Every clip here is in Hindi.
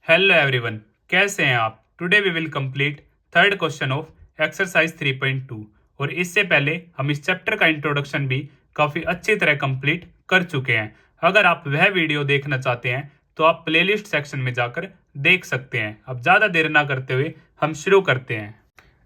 हेलो एवरीवन, कैसे हैं आप। Today we will complete third question of exercise 3.2। और इससे पहले हम इस चैप्टर का इंट्रोडक्शन भी काफ़ी अच्छी तरह कंप्लीट कर चुके हैं। अगर आप वह वीडियो देखना चाहते हैं तो आप प्लेलिस्ट सेक्शन में जाकर देख सकते हैं। अब ज़्यादा देर ना करते हुए हम शुरू करते हैं।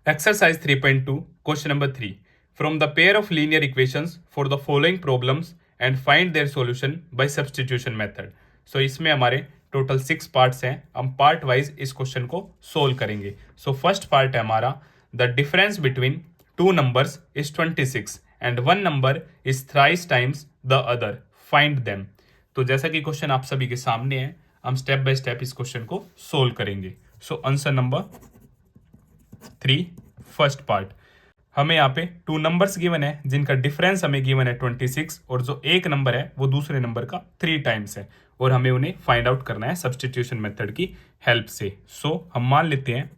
Exercise 3.2 question number 3। From the pair of linear equations for the following problems and find their solution by substitution method. So इसमें हमारे टोटल 6 पार्ट्स हैं। हम पार्ट वाइज इस क्वेश्चन को सोल्व करेंगे। सो फर्स्ट पार्ट है हमारा, the difference between two numbers is 26 and one number is thrice times the other, find them. तो जैसा कि क्वेश्चन आप सभी के सामने है, हम स्टेप बाय स्टेप इस क्वेश्चन को सोल्व करेंगे। So answer number 3, first part. हमें यहाँ पे टू नंबर्स गिवन है जिनका डिफरेंस हमें गिवन है 26, और जो एक नंबर है वो दूसरे नंबर का 3 टाइम्स है, और हमें उन्हें फाइंड आउट करना है सब्स्टिट्यूशन मेथड की हेल्प से। सो हम मान लेते हैं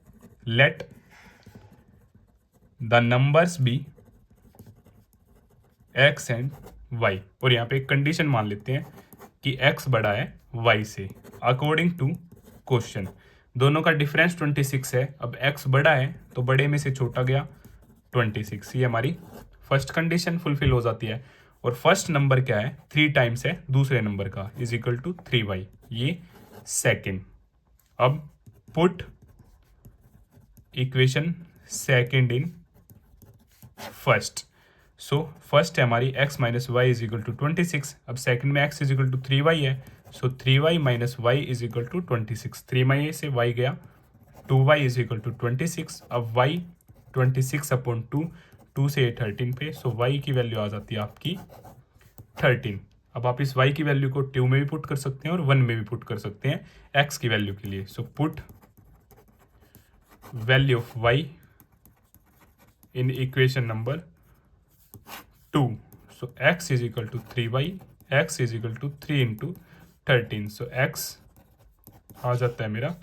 let the numbers be X and Y, और यहाँ पे एक कंडीशन मान लेते हैं कि एक्स बड़ा है वाई से अकॉर्डिंग टू क्वेश्चन। दोनों का डिफरेंस 26 है। अब एक्स बड़ा है तो बड़े में से छोटा गया 26, ये हमारी फर्स्ट कंडीशन फुलफिल हो जाती है। और फर्स्ट नंबर क्या है, 3 टाइम्स है दूसरे नंबर का, इज इक्वल टू 3y, ये सेकेंड। अब put equation second in first. So first है हमारी x minus Y is equal to 26। अब सेकंड में x is equal to 3y है, so 3y minus Y is equal to 26। 3y से y गया, 2y इज इक्वल टू 26। अब y 26 अपॉन 2, 2 से 13 पे, सो y की वैल्यू आ जाती है आपकी 13। अब आप इस y की वैल्यू को 2 में भी पुट कर सकते हैं और 1 में भी पुट कर सकते हैं x की वैल्यू के लिए। So put value of y in equation number 2. So x is equal to 3y, x is equal to 3 into 13. So x आ जाता है मेरा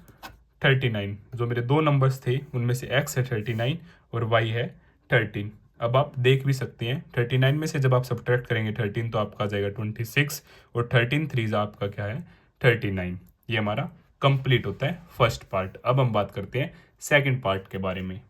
39। जो मेरे दो नंबर्स थे उनमें से x है 39 और y है 13। अब आप देख भी सकते हैं 39 में से जब आप सब्ट्रैक्ट करेंगे 13 तो आपका आ जाएगा 26, और 13 3 आपका क्या है 39। ये हमारा कंप्लीट होता है फर्स्ट पार्ट। अब हम बात करते हैं सेकंड पार्ट के बारे में।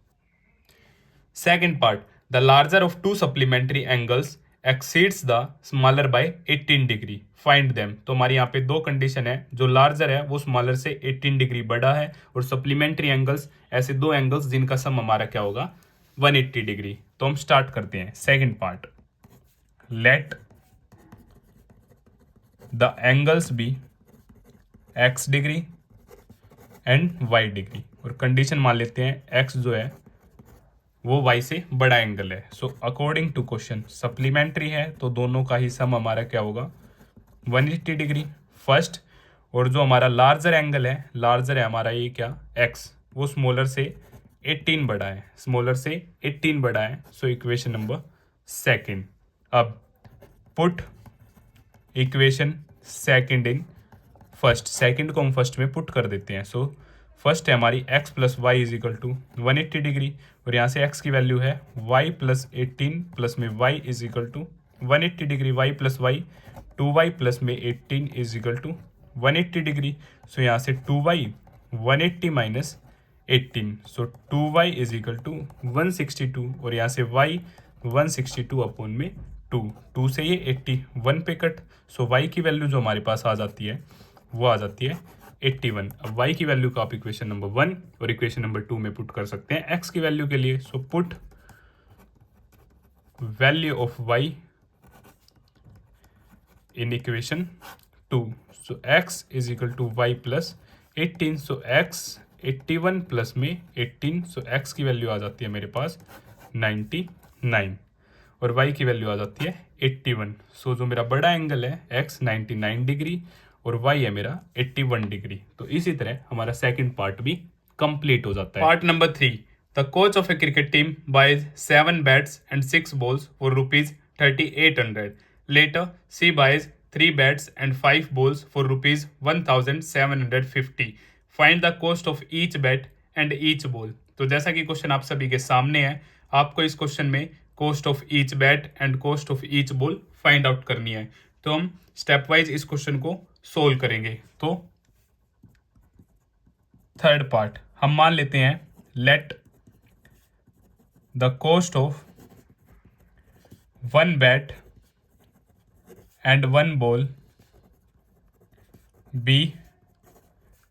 Second part, the larger of to supplementary angles exceeds the smaller by 18 degree, find them. तो हमारी यहाँ पे दो कंडीशन है, जो लार्जर है वो स्मॉलर से 18 डिग्री बड़ा है, और सप्लीमेंट्री एंगल्स ऐसे दो एंगल्स जिनका सम हमारा क्या होगा 180 डिग्री। तो हम स्टार्ट करते हैं second part. Let the angles be x degree and y degree, और कंडीशन मान लेते हैं x जो है वो y से बड़ा एंगल है। So according to question supplementary है तो दोनों का ही सम हमारा क्या होगा 180 डिग्री फर्स्ट, और जो हमारा लार्जर एंगल है, लार्जर है हमारा ये क्या x, वो स्मॉलर से 18 बड़ा है, स्मॉलर से 18 बड़ा है। So equation number second. अब put equation second in first, second को हम फर्स्ट में पुट कर देते हैं। सो फर्स्ट है हमारी x plus Y is equal to 180 degree, और यहाँ से x की वैल्यू है y प्लस 18 प्लस में y is equal to 180 degree, y plus Y 2y plus में 18 is equal to 180 degree. So यहाँ से 2y 180 minus 18, so 2y is equal to 162, और यहाँ से y 162 अपॉन में 2 से ये 81 पे कट। सो y की वैल्यू जो हमारे पास आ जाती है वो आ जाती है 81। अब y की वैल्यू को आप इक्वेशन नंबर 1 और इक्वेशन नंबर 2 में पुट कर सकते हैं x की वैल्यू के लिए। So put value of y in equation 2। So x is equal to y plus 18। So x 81 plus में 18, सो x की वैल्यू आ जाती है मेरे पास 99, और y की वैल्यू आ जाती है 81। सो जो मेरा बड़ा एंगल है x 99 डिग्री और y है मेरा 81 डिग्री। तो इसी तरह हमारा सेकंड पार्ट भी कंप्लीट हो जाता है। Part number 3, the coach of a cricket team buys 7 bats and 6 balls for rupees 3800। Later she buys 3 bats and 5 balls for rupees 1750। Find the cost of each bat and each ball. तो जैसा कि क्वेश्चन आप सभी के सामने है, आपको इस क्वेश्चन में cost of each bat and cost of each ball find out करनी है। तो हम स्टेप वाइज इस क्वेश्चन को सोल्व करेंगे। तो थर्ड पार्ट हम मान लेते हैं let the cost of one bat and one ball be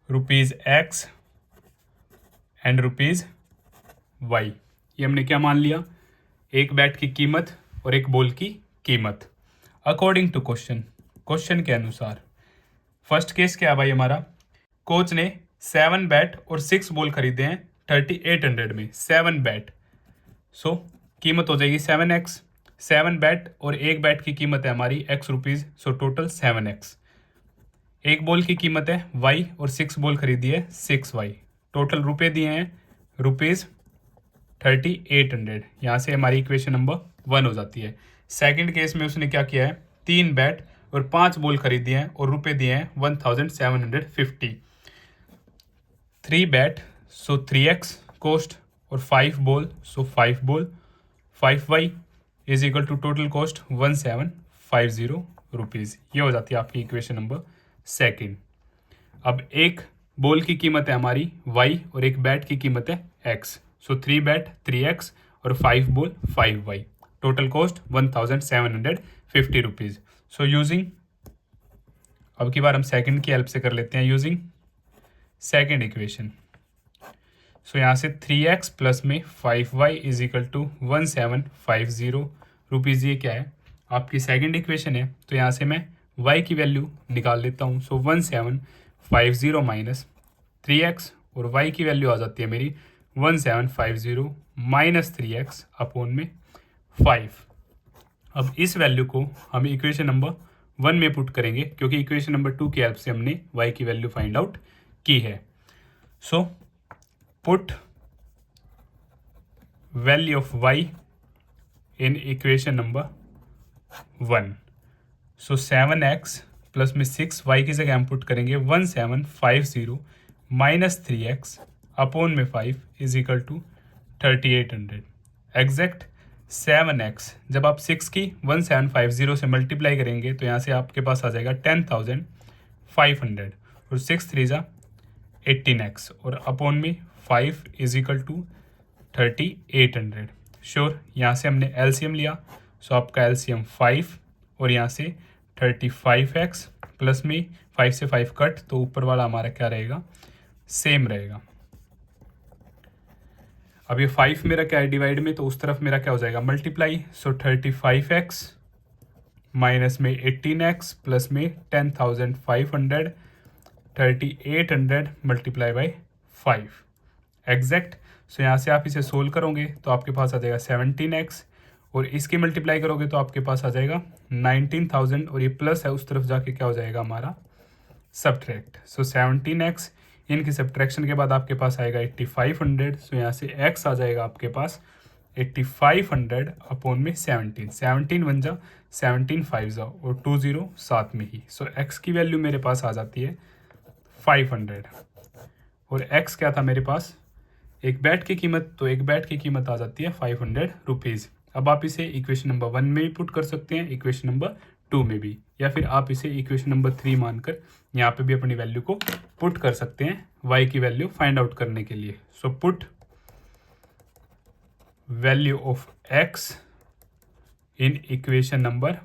₹X and ₹Y। ये हमने क्या मान लिया, एक बैट की कीमत और एक बॉल की कीमत अकॉर्डिंग टू क्वेश्चन के अनुसार। फर्स्ट केस क्या है भाई हमारा, कोच ने 7 बैट और 6 बॉल खरीदे हैं 3800 में, 7 बैट, सो कीमत हो जाएगी 7x। 7 बैट और एक बैट की कीमत है हमारी X rupees, so total 7x। एक बॉल की कीमत है Y और 6 बॉल खरीदी है 6Y, टोटल रुपए दिए हैं ₹3800। यहाँ से हमारी इक्वेशन नंबर 1 हो जाती है। सेकंड केस में उसने क्या किया है, 3 बैट और 5 बॉल खरीदी हैं और रुपए दिए हैं 1750। 3 बैट सो 3x कॉस्ट और 5 ball so 5 ball, 5y is equal to total cost 1750 rupees. ये हो जाती है आपकी इक्वेशन नंबर सेकंड। अब एक बॉल की कीमत है हमारी y और एक बैट की कीमत है x, सो 3 बैट 3x और 5 ball 5y, total cost 1750 rupees. So using, अब की बार हम सेकंड की हेल्प से कर लेते हैं, यूजिंग सेकंड इक्वेशन। सो यहाँ से 3x प्लस में 5y is equal to 1750 rupees. ये क्या है, आपकी सेकंड इक्वेशन है, तो यहाँ से मैं y की वैल्यू निकाल लेता हूँ। सो 1750 माइनस 3x और y की वैल्यू आ जाती है मेरी 1750 माइनस 3x अपॉन में 5। अब इस वैल्यू को हम इक्वेशन नंबर 1 में पुट करेंगे, क्योंकि इक्वेशन नंबर 2 की हेल्प से हमने y की वैल्यू फाइंड आउट की है। सो put value of y in equation number 1। So 7x plus में 6y की जगह हम पुट करेंगे 1750 माइनस 3x अपॉन में 5 is equal to 3800। Exact 7x जब आप 6 की 1750 से मल्टीप्लाई करेंगे तो यहाँ से आपके पास आ जाएगा 10,500 और 6 3 जा 18x और अपॉन में 5 इज इक्वल टू 3800। श्योर, यहाँ से हमने एलसीएम लिया, सो आपका एलसीएम 5 और यहाँ से 35x प्लस में 5 से 5 कट, तो ऊपर वाला हमारा क्या रहेगा, सेम रहेगा। अब ये 5 मेरा क्या है डिवाइड में, तो उस तरफ मेरा क्या हो जाएगा मल्टीप्लाई। सो 35x माइनस में 18x प्लस में 10,500, 3800 मल्टीप्लाई बाई 5 एग्जैक्ट। सो यहाँ से आप इसे सोल्व करोगे तो आपके पास आ जाएगा 17x और इसकी मल्टीप्लाई करोगे तो आपके पास आ जाएगा 19,000 और ये प्लस है उस तरफ जाके क्या हो जाएगा हमारा सब्ट्रैक्ट। सो 17x इनकी सब्ट्रैक्शन के बाद आपके पास आएगा 8500। सो यहाँ से x आ जाएगा आपके पास 8500 अपॉन में 17, 17 बन जा 17 5 जाओ और 20 साथ में ही। सो x की वैल्यू मेरे पास आ जाती है 500 और x क्या था मेरे पास, एक बैट की कीमत, तो एक बैट की कीमत आ जाती है 500 रुपीज़। अब आप इसे इक्वेशन नंबर 1 में भी पुट कर सकते हैं, इक्वेशन नंबर 2 में भी, या फिर आप इसे इक्वेशन नंबर 3 मानकर यहाँ पे भी अपनी वैल्यू को पुट कर सकते हैं y की वैल्यू फाइंड आउट करने के लिए। So put value of x in equation number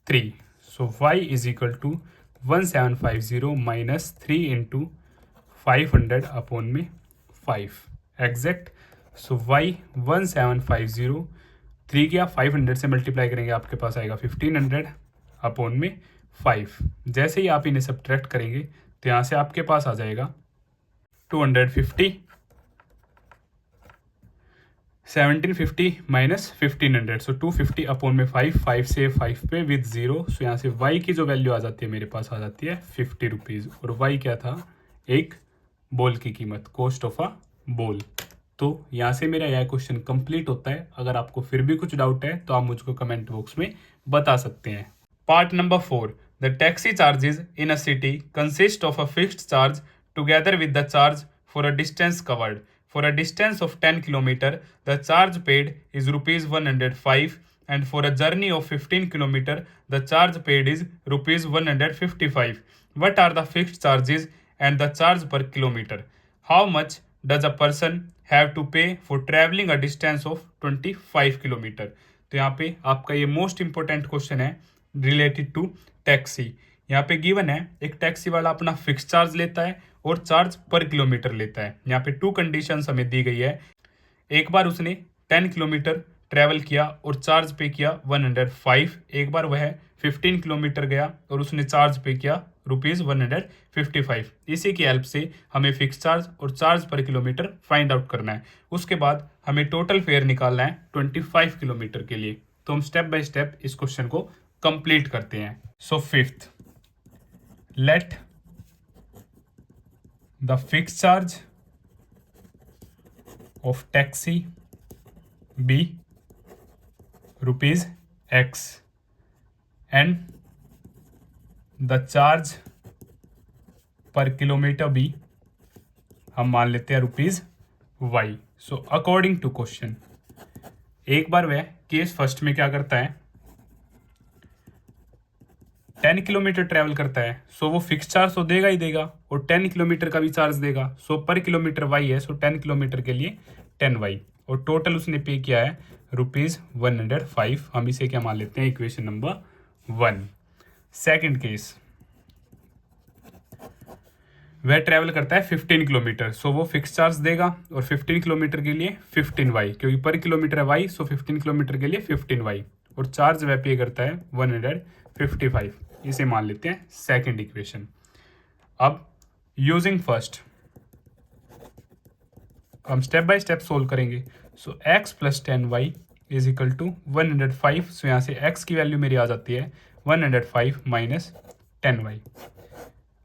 3। So y is equal to 1750 minus 3 into 500 upon में 5 एग्जैक्ट। सो y 1750 3 क्या 500 से मल्टीप्लाई करेंगे आपके पास आएगा 1500 अपॉन में 5। जैसे ही आप इन्हें सब्ट्रैक्ट करेंगे तो यहाँ से आपके पास आ जाएगा 250, 1750 माइनस 1500, सो 250 अपॉन में 5, 5 से 5 पे विद 0। सो यहाँ से y की जो वैल्यू आ जाती है मेरे पास आ जाती है 50 रुपीज़ और y क्या था, एक बॉल की कीमत, कॉस्ट ऑफ अ बॉल। तो यहाँ से मेरा यह क्वेश्चन कंप्लीट होता है। अगर आपको फिर भी कुछ डाउट है तो आप मुझको कमेंट बॉक्स में बता सकते हैं। Part number 4, the taxi charges in a city consist of a fixed charge together with the charge for a distance covered. For a distance of 10 km, the charge paid is ₹105, and for a journey of 15 km, the charge paid is ₹155. What are the fixed charges and the charge per kilometer. How much does a person have to pay for traveling a distance of 25 kilometre? तो यहाँ पे आपका ये मोस्ट इंपॉर्टेंट क्वेश्चन है रिलेटेड टू टैक्सी। यहाँ पे गिवन है एक टैक्सी वाला अपना फिक्स चार्ज लेता है और चार्ज पर किलोमीटर लेता है। यहाँ पे टू कंडीशंस हमें दी गई है। एक बार उसने 10 किलोमीटर ट्रैवल किया और चार्ज पे किया 105, एक बार वह 15 किलोमीटर गया और उसने चार्ज पे किया ₹155। इसी की हेल्प से हमें फिक्स चार्ज और चार्ज पर किलोमीटर फाइंड आउट करना है। उसके बाद हमें टोटल फेयर निकालना है 25 किलोमीटर के लिए। तो हम स्टेप बाय स्टेप इस क्वेश्चन को कंप्लीट करते हैं। So fifth, let the fix charge of taxi be ₹X and the charge per kilometer be हम मान लेते हैं ₹Y। So according to question, एक बार वह केस फर्स्ट में क्या करता है, 10 किलोमीटर ट्रैवल करता है, सो वो फिक्स चार्ज तो देगा ही देगा और 10 किलोमीटर का भी चार्ज देगा। सो पर किलोमीटर Y है, सो 10 किलोमीटर के लिए 10Y और टोटल उसने पे किया है ₹105। हम इसे क्या मान लेते हैं, इक्वेशन नंबर 1। सेकंड केस, वह ट्रैवल करता है 15 किलोमीटर, सो वो फिक्स चार्ज देगा और 15 किलोमीटर के लिए 15Y, क्योंकि पर किलोमीटर है Y, सो 15 किलोमीटर के लिए 15Y और चार्ज वह पे करता है 155। इसे मान लेते हैं सेकंड इक्वेशन। अब यूजिंग फर्स्ट हम स्टेप बाय स्टेप सोल्व करेंगे। सो x + 10y = 105। सो यहाँ से x की वैल्यू मेरी आ जाती है 105 - 10y।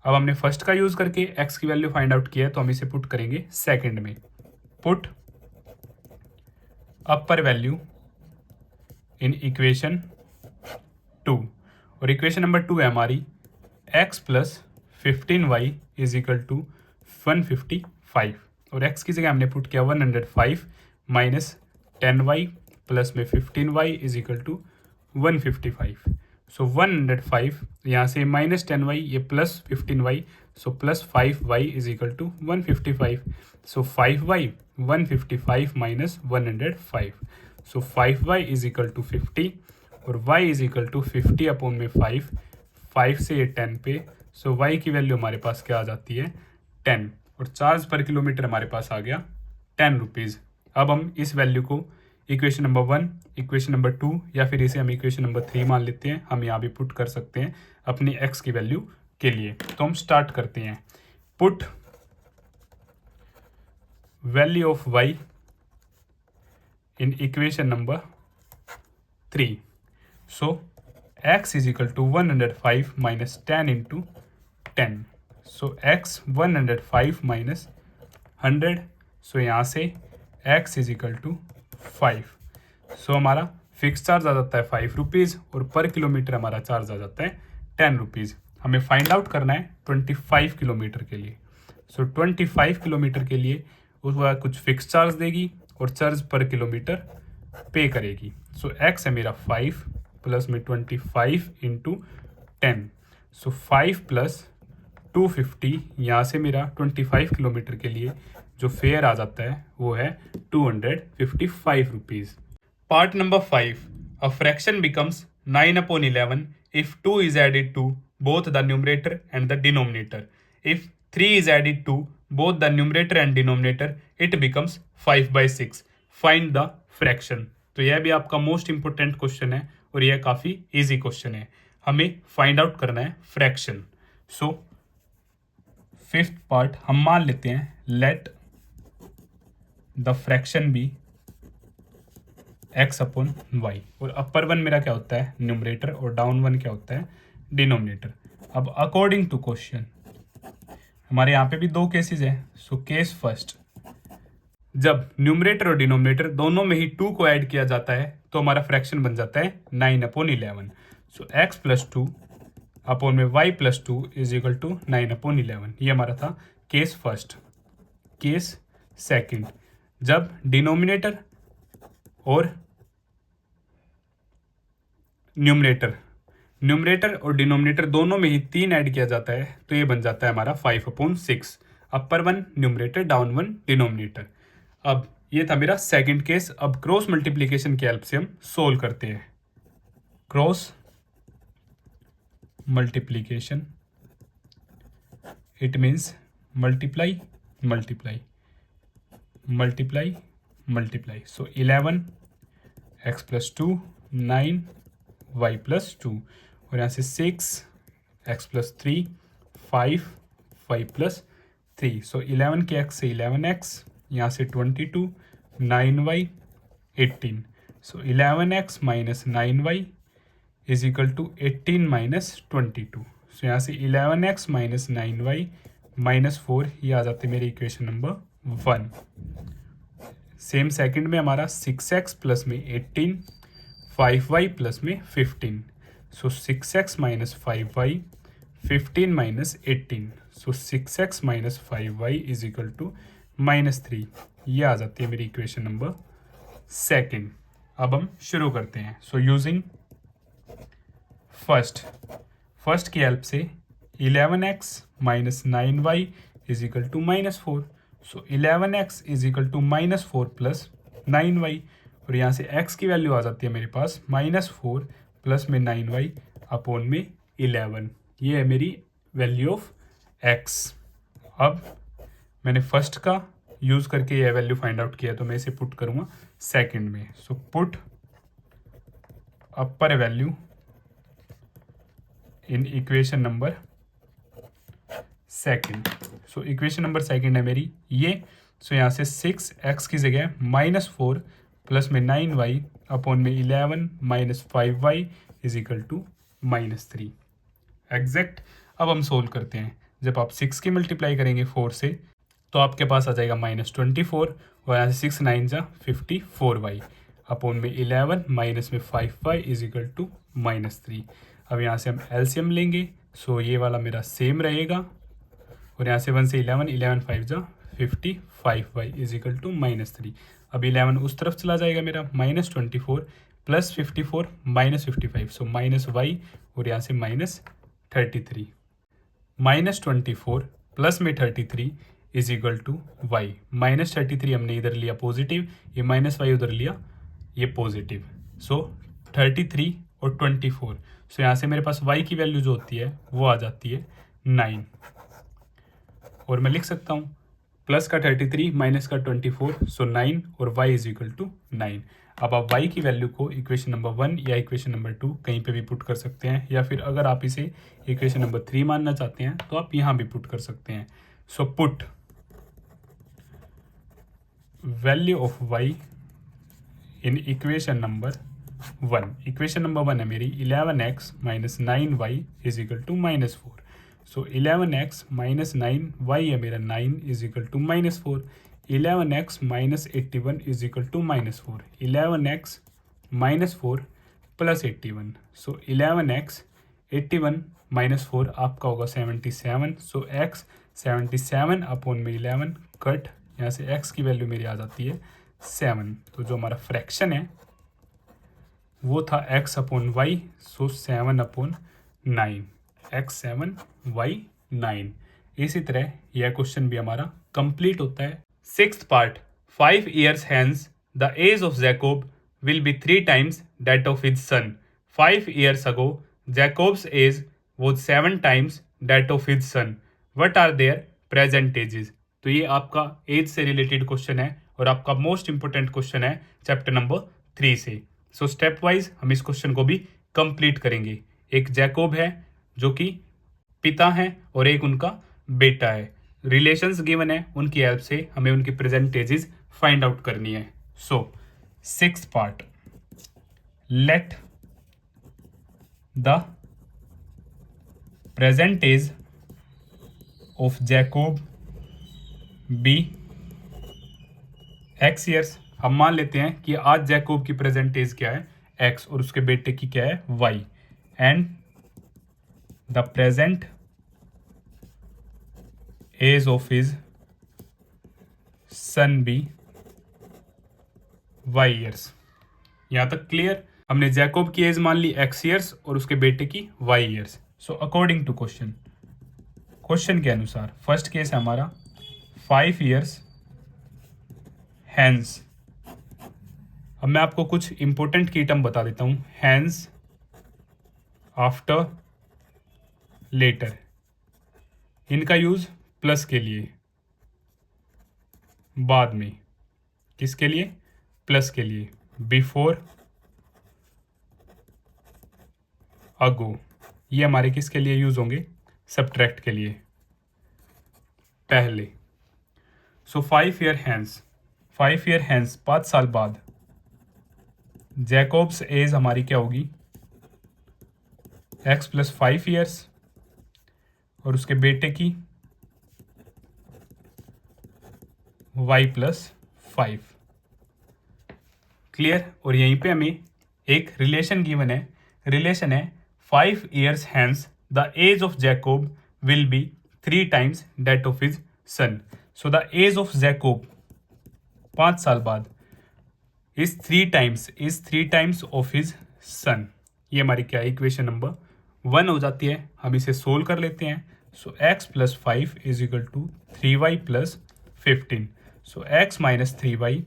अब हमने फर्स्ट का यूज करके x की वैल्यू फाइंड आउट किया है, तो हम इसे पुट करेंगे सेकंड में। Put upper value in equation 2 और इक्वेशन नंबर 2 है हमारी x + 15y = 155 और x की जगह हमने पुट किया 105 - 10y प्लस में 15y = 155। सो 105 यहाँ से -10y, ये plus 15y, so plus 5y = 155। सो 5y 155 - 105, सो 5y = 50 और y = 50/5, 5 से ये 10 पे, सो y की वैल्यू हमारे पास क्या आ जाती है 10 और चार्ज पर किलोमीटर हमारे पास आ गया ₹10। अब हम इस वैल्यू को इक्वेशन नंबर 1, इक्वेशन नंबर 2 या फिर इसे हम इक्वेशन नंबर 3 मान लेते हैं। हम यहाँ भी पुट कर सकते हैं अपनी x की वैल्यू के लिए। तो हम स्टार्ट करते हैं। Put value of y in equation number 3। So x = 105 - 10 × 10, so x 105 - 100, सो यहाँ से x = 5। सो हमारा फिक्स चार्ज आ जाता है ₹5 और पर किलोमीटर हमारा चार्ज आ जाता है ₹10। हमें फाइंड आउट करना है 25 किलोमीटर के लिए। सो 25 किलोमीटर के लिए उसका कुछ फिक्स चार्ज देगी और चार्ज पर किलोमीटर पे करेगी। सो x है मेरा 5 प्लस में 25 × 10, सो 5 + 250, यहाँ से मेरा 25 किलोमीटर के लिए जो फेयर आ जाता है वो है ₹255। Part number 5, a fraction becomes 9/11 if 2 is added to both the numerator and the denominator. If 3 is added to both the numerator and denominator, it becomes 5/6. Find the fraction. तो यह भी आपका मोस्ट इंपोर्टेंट क्वेश्चन है और यह काफ़ी इजी क्वेश्चन है। हमें फाइंड आउट करना है फ्रैक्शन। सो फिफ्थ पार्ट हम मान लेते हैं, let the fraction B x/y और अपर वन मेरा क्या होता है न्यूमरेटर और डाउन वन क्या होता है डिनोमिनेटर। अब अकॉर्डिंग टू क्वेश्चन हमारे यहाँ पे भी दो केसेस हैं। सो केस फर्स्ट, जब न्यूमरेटर और डिनोमिनेटर दोनों में ही 2 को ऐड किया जाता है तो हमारा फ्रैक्शन बन जाता है 9/11। सो x + 2 अपॉन में y + 2 = 9/11। ये हमारा था केस फर्स्ट। केस सेकंड, जब डिनोमिनेटर और न्यूमरेटर और डिनोमिनेटर दोनों में ही 3 ऐड किया जाता है तो ये बन जाता है हमारा 5/6। Upper one numerator, down one denominator. अब ये था मेरा सेकंड केस। अब क्रॉस मल्टीप्लिकेशन की हेल्प से हम सोल्व करते हैं। Cross multiplication, it means multiply multiply multiply multiply. So 11x + 2 9y + 2 और यहाँ से 6x + 3 5 y + 3। सो 11 के x से 11x, यहाँ से 22 9y 18। सो 11x - 9y = 18 - 22। सो यहाँ से 11x - 9y - 4 ये आ जाते मेरी इक्वेशन नंबर 1। सेम सेकंड में हमारा 6x प्लस में 18 5y प्लस में 15। सो 6x - 5y 15 - 18। सो 6x - 5y = -3। ये आ जाती है मेरी इक्वेशन नंबर सेकंड। अब हम शुरू करते हैं। सो यूजिंग फर्स्ट की हेल्प से 11x - 9y = -4। सो 11x = -4 प्लस 9y और यहाँ से x की वैल्यू आ जाती है मेरे पास -4 प्लस में 9y अपॉन में 11। ये है मेरी वैल्यू ऑफ x। अब मैंने फर्स्ट का यूज़ करके यह वैल्यू फाइंड आउट किया तो मैं इसे पुट करूँगा सेकंड में। सो put upper value in equation number second. So equation number second है मेरी ये। सो यहाँ से 6x की जगह -4 प्लस में 9y अपॉन में 11 - 5y = -3 एग्जैक्ट। अब हम सोल्व करते हैं। जब आप 6 की मल्टीप्लाई करेंगे 4 से तो आपके पास आ जाएगा -24 और यहाँ से 6 9 जा 54y अपॉन में 11 माइनस में 5y = -3। अब यहाँ से हम एलसीएम लेंगे। सो ये वाला मेरा सेम रहेगा और यहाँ से 1 से 11 11 5 जा 55y = -3। अब 11 उस तरफ चला जाएगा मेरा -24 प्लस 54 -55। सो -y और यहाँ से -33 -24 प्लस में 33 = y। -33 हमने इधर लिया पॉजिटिव, ये -y उधर लिया ये पॉजिटिव। सो 33 और 24। सो यहाँ से मेरे पास y की वैल्यू जो होती है वो आ जाती है 9 और मैं लिख सकता हूँ प्लस का 33 माइनस का 24। सो 9 और y = 9। अब आप y की वैल्यू को इक्वेशन नंबर 1 या इक्वेशन नंबर 2 कहीं पे भी पुट कर सकते हैं या फिर अगर आप इसे इक्वेशन नंबर 3 मानना चाहते हैं तो आप यहाँ भी पुट कर सकते हैं। सो put value of y in equation number 1। Equation number 1 है मेरी 11x - 9y = -4। सो 11x - 9y है मेरा 9 = -4। 11x - 81 = -4। 11x -4 plus 81। सो 11x 81 -4 आपका होगा 77। सो x 77 अपॉन में 11 कट, यहाँ से x की वैल्यू मेरी आ जाती है 7। तो जो हमारा फ्रैक्शन है वो था x अपॉन y। सो 7/9 x 7 y 9। इसी तरह यह क्वेश्चन भी हमारा कंप्लीट होता है। Sixth part 5 years hence the age of Jacob will be 3 times that of his son. 5 years ago Jacob's age was 7 times that of his son. What are their present ages? तो ये आपका एज से रिलेटेड क्वेश्चन है और आपका मोस्ट इंपोर्टेंट क्वेश्चन है चैप्टर नंबर 3 से। सो स्टेप वाइज हम इस क्वेश्चन को भी कंप्लीट करेंगे। एक जैकोब है जो कि पिता है और एक उनका बेटा है। रिलेशंस गिवन है, उनकी हेल्प से हमें उनकी प्रेजेंट एजेस फाइंड आउट करनी है। So six part, let the present age of Jacob be x years. हम मान लेते हैं कि आज जैकोब की प्रेजेंट एज क्या है x और उसके बेटे की क्या है y, and the present age of his son be y years. यहां तक क्लियर। हमने जैकोब की एज मान ली x ईयर्स और उसके बेटे की y years. So according to question के अनुसार फर्स्ट केस है हमारा 5 ईयर्स हैंस। अब मैं आपको कुछ इंपॉर्टेंट की टर्म बता देता हूँ। हैंस, आफ्टर, लेटर, इनका यूज प्लस के लिए, बाद में, किसके लिए, प्लस के लिए, बिफोर, अगो, ये हमारे किसके लिए यूज होंगे, सब्ट्रैक्ट के लिए, पहले। सो 5 ईयर हैंस, 5 ईयर हैंस 5 साल बाद जैकोब्स एज हमारी क्या होगी, x प्लस 5 ईयर्स और उसके बेटे की y प्लस 5। क्लियर। और यहीं पे हमें एक रिलेशन गिवन है, रिलेशन है 5 years hence the age of Jacob will be 3 times that of his son. So the age of Jacob 5 साल बाद is 3 times of his son. ये हमारी क्या है, इक्वेशन नंबर 1 हो जाती है। हम इसे सोल्व कर लेते हैं। So x plus 5 is equal to 3y plus 15। So x minus 3y,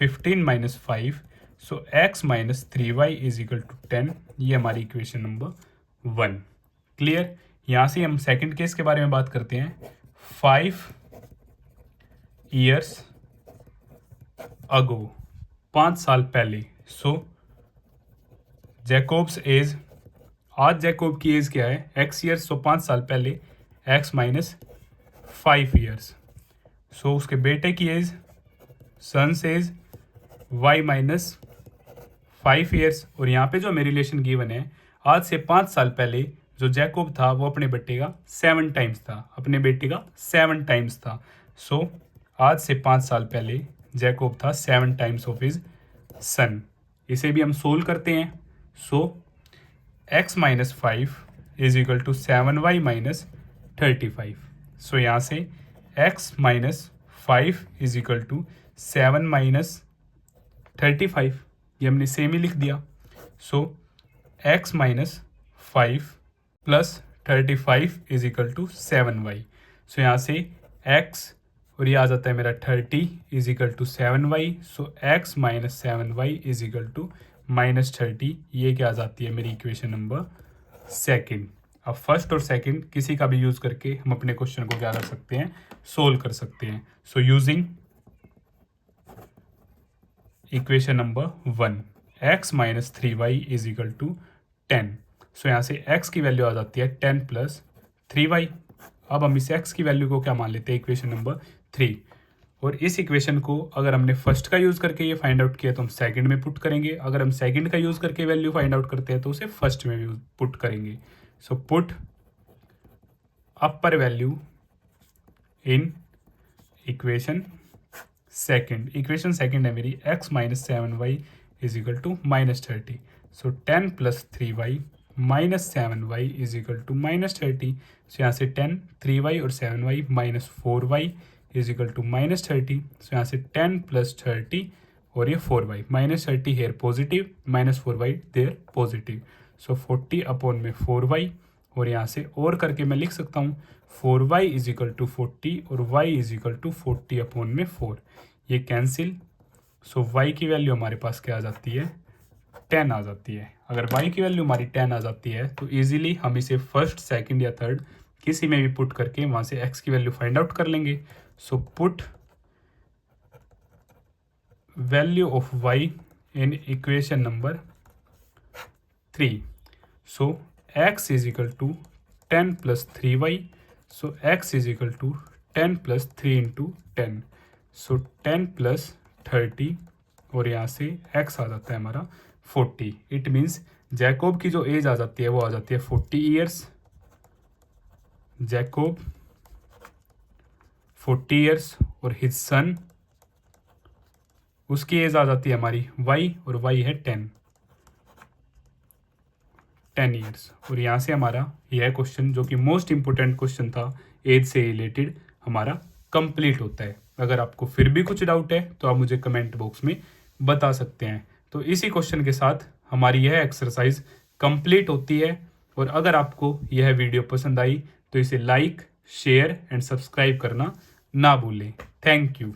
15 minus 5, so x minus 3y is equal to 10। ये हमारी इक्वेशन नंबर 1। क्लियर। यहाँ से हम सेकंड केस के बारे में बात करते हैं। 5 ईयर्स अगो, 5 साल पहले। सो जैकोब्स एज, आज जैकोब की एज क्या है, x ईयर्स। सो 5 साल पहले x माइनस 5 ईयर्स। सो उसके बेटे की age, son's age, y minus 5 years. और यहाँ पे जो हमें रिलेशन गिवन है, आज से 5 साल पहले जो जैकोब था वो अपने बेटे का 7 टाइम्स था, अपने बेटे का 7 टाइम्स था। सो आज से 5 साल पहले जैकोब था 7 टाइम्स ऑफ हिज सन। इसे भी हम सोल्व करते हैं। So x minus 5 is equal to 7y minus 35। So यहाँ से x minus 5 is equal to 7 minus 35, ये हमने सेम ही लिख दिया। So x minus 5 plus 35 is equal to 7y। So यहाँ से x और ये आ जाता है मेरा 30 is equal to 7y। So x minus 7y is equal to minus 30। ये क्या आ जाती है मेरी इक्वेशन नंबर 2। अब फर्स्ट और सेकंड किसी का भी यूज़ करके हम अपने क्वेश्चन को क्या कर सकते हैं, सोल्व कर सकते हैं। So using equation number 1, x minus 3y is equal to 10। So यहाँ से x की वैल्यू आ जाती है 10 प्लस 3y। अब हम इस x की वैल्यू को क्या मान लेते हैं, इक्वेशन नंबर 3। और इस इक्वेशन को अगर हमने फर्स्ट का यूज़ करके ये फाइंड आउट किया तो हम सेकंड में पुट करेंगे। अगर हम सेकंड का यूज़ करके वैल्यू फाइंड आउट करते हैं तो उसे फर्स्ट में भी पुट करेंगे। So put upper value in equation second. Equation second है मेरी x minus 7y is equal to minus 30। So 10 plus 3y minus 7y is equal to minus 30। So यहाँ से 10, 3y और 7y minus 4y is equal to minus 30। So यहाँ से 10 प्लस 30 और ये 4y, minus 30 here positive, minus 4y there positive. So 40 upon में 4y और यहाँ से और करके मैं लिख सकता हूँ 4y इज इक्वल टू 40 और y is equal to 40 upon में 4। ये कैंसिल। सो y की वैल्यू हमारे पास क्या आ जाती है, 10 आ जाती है। अगर y की वैल्यू हमारी 10 आ जाती है तो इजीली हम इसे फर्स्ट, सेकंड या थर्ड किसी में भी पुट करके वहाँ से x की वैल्यू फाइंड आउट कर लेंगे। So put value of y in equation number 3। So x is equal to 10 plus 3y। So x is equal to 10 plus 3 into 10। So 10 plus 30 और यहाँ से x आ जाता है हमारा 40। इट मीन्स जैकोब की जो एज आ जाती है वो आ जाती है 40 ईयर्स। जैकोब 40 ईयर्स और हिज सन, उसकी एज आ जाती है हमारी y और y है 10 ईयर्स। और यहाँ से हमारा यह क्वेश्चन जो कि मोस्ट इंपोर्टेंट क्वेश्चन था एज से रिलेटेड हमारा कंप्लीट होता है। अगर आपको फिर भी कुछ डाउट है तो आप मुझे कमेंट बॉक्स में बता सकते हैं। तो इसी क्वेश्चन के साथ हमारी यह एक्सरसाइज कंप्लीट होती है। और अगर आपको यह वीडियो पसंद आई तो इसे लाइक, शेयर एंड सब्सक्राइब करना ना भूलें। Thank you.